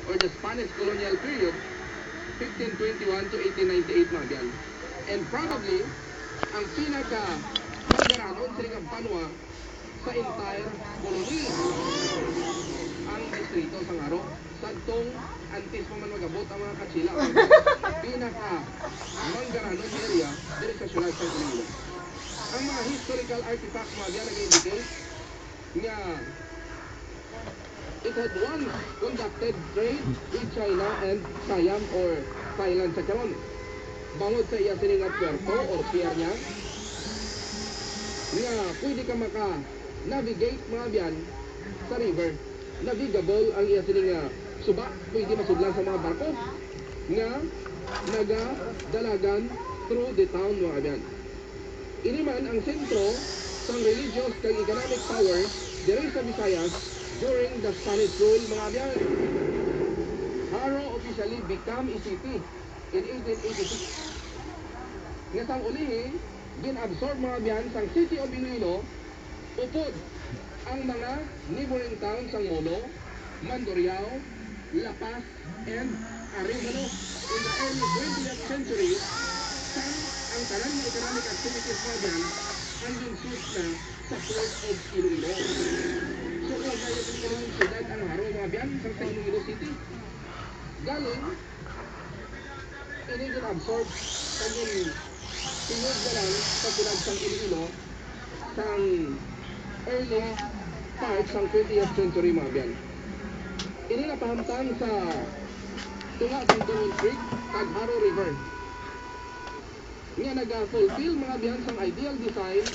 or the Spanish colonial period, 1521 to 1898 mga biyan. And probably, ang pinaka-manggaranon silang banwa sa entire colony, ang distrito sa Ngaro. Sadtong antes pa man magabot ang mga Katsila, ang pinaka-manggaranon area dito sa syudad sa Iloilo. Ang mga historical artifacts mga biyan nag-indicate nga it had once conducted trade with China and Siam or Thailand sa karon. Bangod sa iya sining nga puerto or pier niya, nga pwede ka maka-navigate mga biyan sa river. Navigable ang iya sining nga suba, pwede masudlan sa mga barko nga nagadalagan through the town mga biyan. Ini man ang sentro sa religious kag economic power diri sa Visayas during the Spanish rule mga biyan. Haro officially became a city in 1886. Nga sang ulihi, gin-absorb mga biyan sang City of Iloilo, upod ang mga neighboring towns sang Molo, Mandurriao, La Paz, and Arevalo. In the early 20th century, sang ang tanan ng economic activities mga biyan ang ginsud na sa Port of Iloilo. So kung kayo yung siyudad ang haro mga biyan sang sa Iloilo City, galing, ini gin-absorb ang tinod na lang sa tulad sang Iloilo sang early part sang 20th century mga biyan. Ini napahamtang sa tunga sang Tungod Creek kag Haro River nga naga-fulfill mga biyan sang ideal design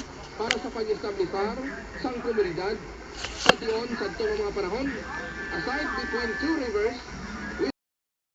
para sa pag-establisar sang komunidad sa tiyon sa mga panahon. Aside between two rivers,